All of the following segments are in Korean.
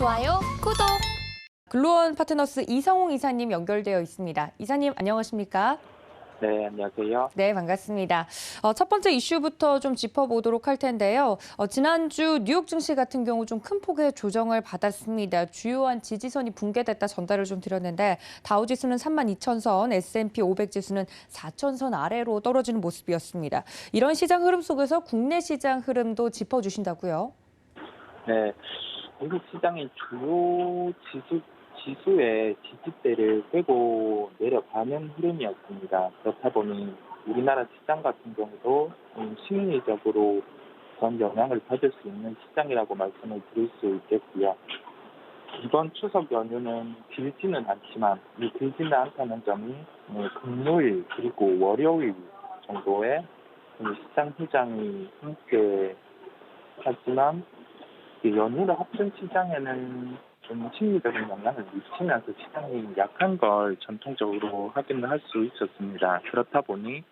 좋아요, 구독. 글로원 파트너스 이성웅 이사님 연결되어 있습니다. 이사님 안녕하십니까? 네, 안녕하세요. 네, 반갑습니다. 첫 번째 이슈부터 좀 짚어보도록 할 텐데요. 지난주 뉴욕 증시 같은 경우 좀 큰 폭의 조정을 받았습니다. 주요한 지지선이 붕괴됐다 전달을 좀 드렸는데 다우지수는 32,000선, S&P 500 지수는 4,000선 아래로 떨어지는 모습이었습니다. 이런 시장 흐름 속에서 국내 시장 흐름도 짚어주신다고요? 네, 미국 시장의 주요 지수의 지지대를 깨고 내려가는 흐름이었습니다. 그렇다 보니 우리나라 시장 같은 경우도 심리적으로 전 영향을 받을 수 있는 시장이라고 말씀을 드릴 수 있겠고요. 이번 추석 연휴는 길지는 않지만 이 길지는 않다는 점이 금요일 그리고 월요일 정도에 시장 휴장이 함께 하지만 연휴를 합친 시장에는 좀 심리적인 영향을 미치면서 시장이 약한 걸 전통적으로 확인을 할 수 있었습니다. 그렇다 보니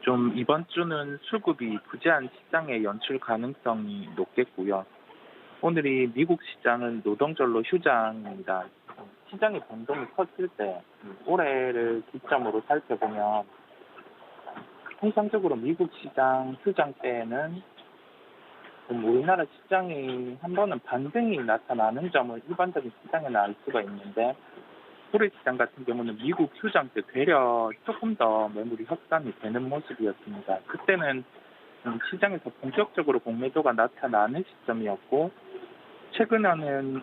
좀 이번 주는 수급이 부재한 시장의 연출 가능성이 높겠고요. 오늘이 미국 시장은 노동절로 휴장입니다. 시장의 변동이 컸을 때 올해를 기점으로 살펴보면 통상적으로 미국 시장 휴장 때에는 우리나라 시장이 한 번은 반등이 나타나는 점을 일반적인 시장에는 알 수가 있는데 올해 시장 같은 경우는 미국 휴장 때 되려 조금 더 매물이 확산이 되는 모습이었습니다. 그때는 시장에서 본격적으로 공매도가 나타나는 시점이었고 최근에는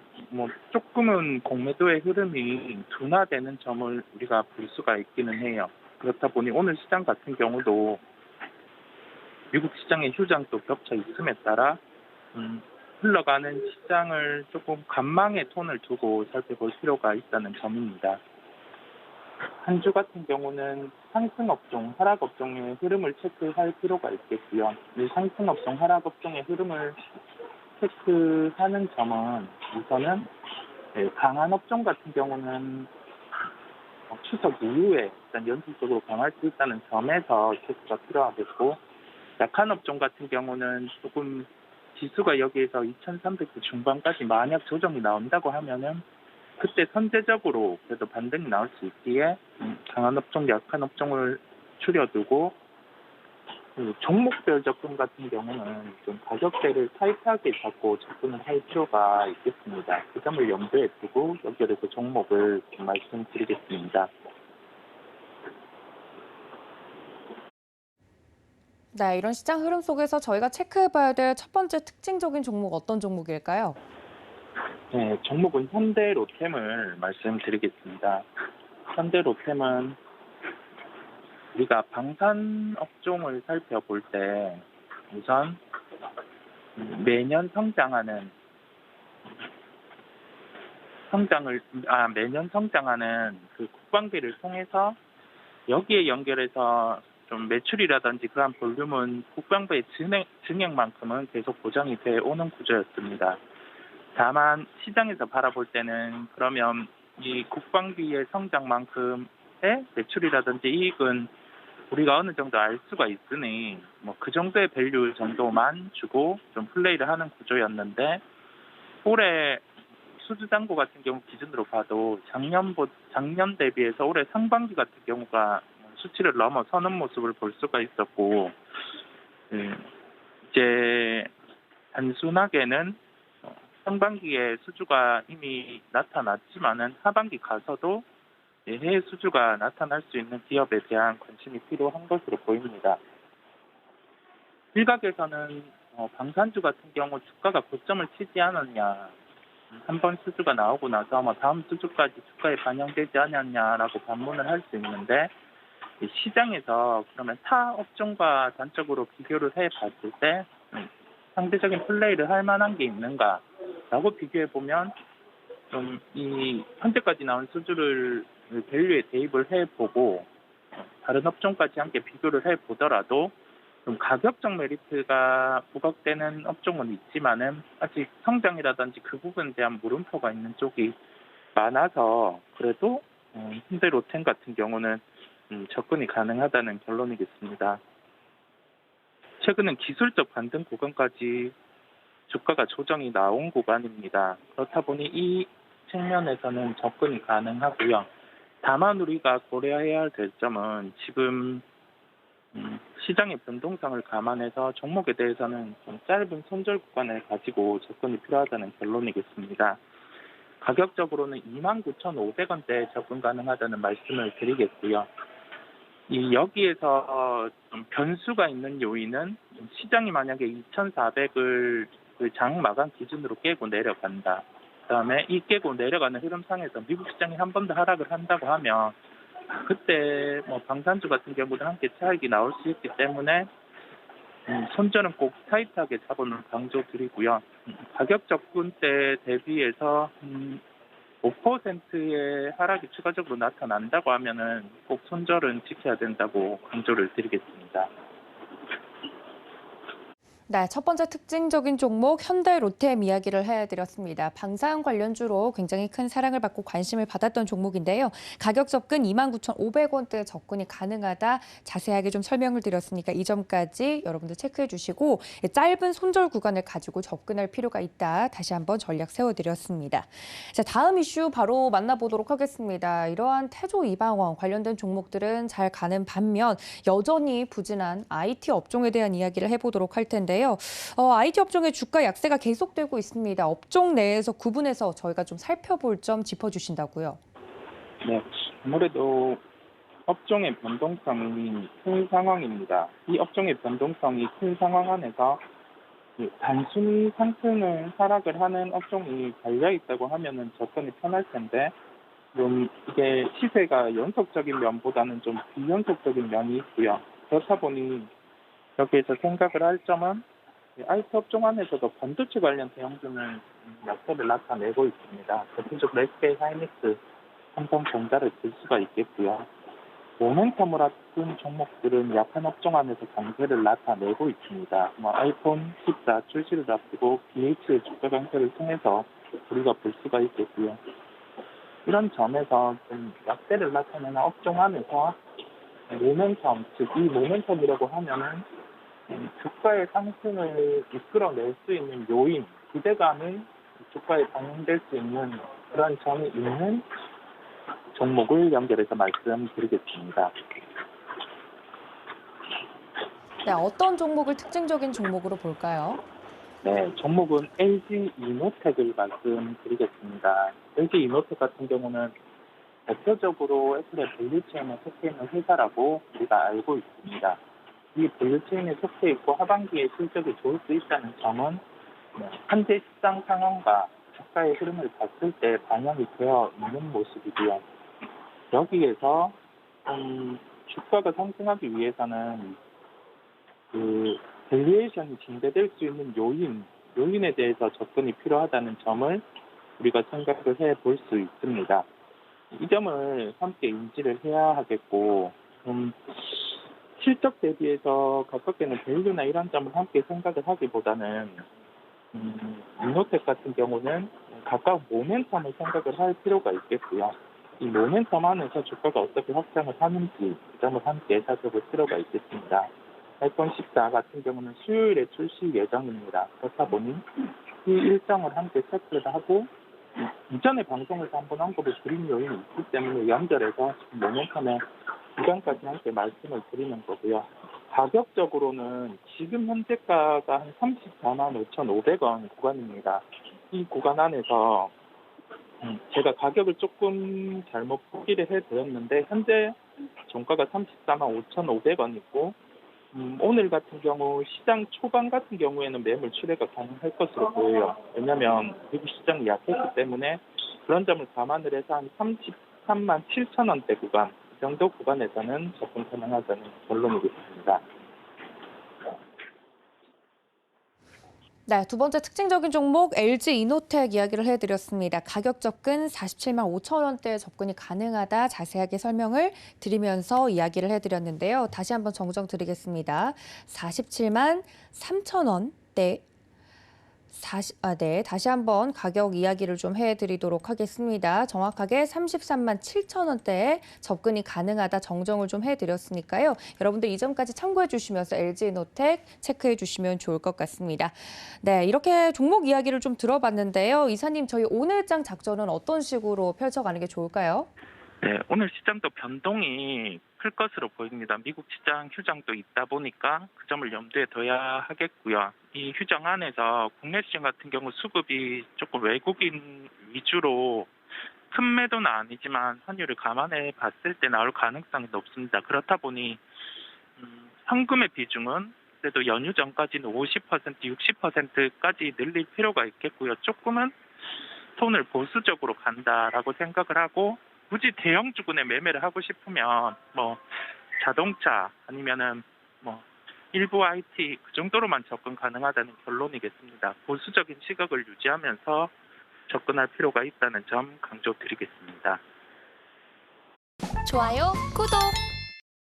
조금은 공매도의 흐름이 둔화되는 점을 우리가 볼 수가 있기는 해요. 그렇다 보니 오늘 시장 같은 경우도 미국 시장의 휴장도 겹쳐 있음에 따라 흘러가는 시장을 조금 관망의 톤을 두고 살펴볼 필요가 있다는 점입니다. 한 주 같은 경우는 상승업종, 하락업종의 흐름을 체크할 필요가 있겠고요. 이 상승업종, 하락업종의 흐름을 체크하는 점은 우선은 강한 업종 같은 경우는 추석 이후에 일단 연속적으로 강할 수 있다는 점에서 체크가 필요하겠고 약한 업종 같은 경우는 조금 지수가 여기에서 2,300대 중반까지 만약 조정이 나온다고 하면은 그때 선제적으로 그래도 반등이 나올 수 있기에 강한 업종, 약한 업종을 추려두고 종목별 접근 같은 경우는 좀 가격대를 타이트하게 잡고 접근을 할 필요가 있겠습니다. 그 점을 염두에 두고 연결해서 종목을 좀 말씀드리겠습니다. 네, 이런 시장 흐름 속에서 저희가 체크해봐야 될 첫 번째 특징적인 종목 어떤 종목일까요? 네, 종목은 현대로템을 말씀드리겠습니다. 현대로템은 우리가 방산 업종을 살펴볼 때 우선 매년 성장하는 그 국방비를 통해서 여기에 연결해서 좀 매출이라든지 그러한 볼륨은 국방부의 증액만큼은 계속 보장이 돼 오는 구조였습니다. 다만 시장에서 바라볼 때는 그러면 이 국방비의 성장만큼의 매출이라든지 이익은 우리가 어느 정도 알 수가 있으니 그 정도의 밸류 정도만 주고 좀 플레이를 하는 구조였는데 올해 수주잔고 같은 경우 기준으로 봐도 작년 대비해서 올해 상반기 같은 경우가 수치를 넘어서는 모습을 볼 수가 있었고 이제 단순하게는 상반기에 수주가 이미 나타났지만은 하반기 가서도 해외 수주가 나타날 수 있는 기업에 대한 관심이 필요한 것으로 보입니다. 일각에서는 방산주 같은 경우 주가가 고점을 치지 않았냐, 한 번 수주가 나오고 나서 다음 수주까지 주가에 반영되지 않았냐라고 반문을 할 수 있는데 시장에서 그러면 타 업종과 단적으로 비교를 해봤을 때 상대적인 플레이를 할 만한 게 있는가라고 비교해보면 좀 이 현재까지 나온 수주를 밸류에 대입을 해보고 다른 업종까지 함께 비교를 해보더라도 좀 가격적 메리트가 부각되는 업종은 있지만은 아직 성장이라든지 그 부분에 대한 물음표가 있는 쪽이 많아서 그래도 현대로템 같은 경우는 접근이 가능하다는 결론이겠습니다. 최근은 기술적 반등 구간까지 주가가 조정이 나온 구간입니다. 그렇다 보니 이 측면에서는 접근이 가능하고요. 다만 우리가 고려해야 될 점은 지금 시장의 변동성을 감안해서 종목에 대해서는 좀 짧은 손절 구간을 가지고 접근이 필요하다는 결론이겠습니다. 가격적으로는 29,500원대에 접근 가능하다는 말씀을 드리겠고요. 여기에서 좀 변수가 있는 요인은 시장이 만약에 2,400을 그 장 마감 기준으로 깨고 내려간다. 그다음에 이 깨고 내려가는 흐름상에서 미국 시장이 한 번 더 하락을 한다고 하면 그때 뭐 방산주 같은 경우는 함께 차익이 나올 수 있기 때문에 손절은 꼭 타이트하게 잡아놓을 강조드리고요. 가격 접근대 대비해서 5%의 하락이 추가적으로 나타난다고 하면은 꼭 손절은 지켜야 된다고 강조를 드리겠습니다. 네, 첫 번째 특징적인 종목 현대로템 이야기를 해드렸습니다. 방산 관련주로 굉장히 큰 사랑을 받고 관심을 받았던 종목인데요. 가격 접근 29,500원대 접근이 가능하다. 자세하게 좀 설명을 드렸으니까 이 점까지 여러분들 체크해 주시고 짧은 손절 구간을 가지고 접근할 필요가 있다. 다시 한번 전략 세워드렸습니다. 자, 다음 이슈 바로 만나보도록 하겠습니다. 이러한 태조 이방원 관련된 종목들은 잘 가는 반면 여전히 부진한 IT 업종에 대한 이야기를 해보도록 할 텐데요. IT 업종의 주가 약세가 계속되고 있습니다. 업종 내에서 구분해서 저희가 좀 살펴볼 점 짚어주신다고요. 네, 아무래도 업종의 변동성이 큰 상황입니다. 이 업종의 변동성이 큰 상황 안에서 단순히 상승을 하락을 하는 업종이 달려 있다고 하면은 접근이 편할 텐데 좀 이게 시세가 연속적인 면보다는 좀 비연속적인 면이 있고요. 그렇다 보니 여기에서 생각을 할 점은 IT 업종 안에서도 반도체 관련 대형주는 약세를 나타내고 있습니다. 대표적으로 SK 하이닉스, 삼성전자를 들 수가 있겠고요. 모멘텀을 앞둔 종목들은 약한 업종 안에서 강세를 나타내고 있습니다. 아이폰 14 출시를 앞두고 BH의 주가 강세를 통해서 우리가 볼 수가 있겠고요. 이런 점에서 좀 약세를 나타내는 업종 안에서 모멘텀, 즉 이 모멘텀이라고 하면은 주가의 상승을 이끌어낼 수 있는 요인, 기대감이 주가에 반영될 수 있는 그런 점이 있는 종목을 연결해서 말씀드리겠습니다. 네, 어떤 종목을 특징적인 종목으로 볼까요? 네, 종목은 LG 이노텍을 말씀드리겠습니다. LG 이노텍 같은 경우는 대표적으로 애플의 밸류체인에 속해 있는 회사라고 우리가 알고 있습니다. 이 밸류체인에 속해 있고 하반기에 실적이 좋을 수 있다는 점은 현재 시장 상황과 주가의 흐름을 봤을 때 반영이 되어 있는 모습이고요. 여기에서 주가가 상승하기 위해서는 그 밸류에이션이 증대될 수 있는 요인에 대해서 접근이 필요하다는 점을 우리가 생각을 해볼 수 있습니다. 이 점을 함께 인지를 해야 하겠고 실적 대비해서 가깝게는 밸류나 이런 점을 함께 생각을 하기보다는 이노텍 같은 경우는 가까운 모멘텀을 생각을 할 필요가 있겠고요. 이 모멘텀 안에서 주가가 어떻게 확장을 하는지 그 점을 함께 살펴볼 필요가 있겠습니다. 아이폰 14 같은 경우는 수요일에 출시 예정입니다. 그렇다 보니 이 일정을 함께 체크를 하고 이전에 방송에서 한번 언급을 드린 요인이 있기 때문에 연결해서 모멘텀의 구간까지 함께 말씀을 드리는 거고요. 가격적으로는 지금 현재가가 한 34만 5,500원 구간입니다. 이 구간 안에서 제가 가격을 조금 잘못 포기를 해드렸는데 현재 종가가 34만 5,500원이고 오늘 같은 경우 시장 초반 같은 경우에는 매물 출회가 가능할 것으로 보여요. 왜냐하면 미국 시장이 약했기 때문에 그런 점을 감안을 해서 한 33만 7천원대 구간 이 정도 구간에서는 접근 가능하다는 결론이겠습니다. 네, 두 번째 특징적인 종목 LG 이노텍 이야기를 해드렸습니다. 가격 접근 47만 5천 원대 접근이 가능하다 자세하게 설명을 드리면서 이야기를 해드렸는데요. 다시 한번 정정 드리겠습니다. 47만 3천 원대 네, 다시 한번 가격 이야기를 좀 해드리도록 하겠습니다. 정확하게 33만 7천 원대에 접근이 가능하다 정정을 좀 해드렸으니까요. 여러분들 이 점까지 참고해 주시면서 LG에너텍 체크해 주시면 좋을 것 같습니다. 네, 이렇게 종목 이야기를 좀 들어봤는데요. 이사님, 저희 오늘장 작전은 어떤 식으로 펼쳐가는 게 좋을까요? 네, 오늘 시장도 변동이 클 것으로 보입니다. 미국 시장 휴장도 있다 보니까 그 점을 염두에 둬야 하겠고요. 이 휴장 안에서 국내 시장 같은 경우 수급이 조금 외국인 위주로 큰 매도는 아니지만 환율을 감안해 봤을 때 나올 가능성이 높습니다. 그렇다 보니 현금의 비중은 그래도 연휴 전까지는 50%, 60%까지 늘릴 필요가 있겠고요. 조금은 손을 보수적으로 간다라고 생각을 하고 굳이 대형 주군에 매매를 하고 싶으면 뭐 자동차 아니면은 뭐 일부 IT 그 정도로만 접근 가능하다는 결론이겠습니다. 보수적인 시각을 유지하면서 접근할 필요가 있다는 점 강조드리겠습니다. 좋아요, 구독!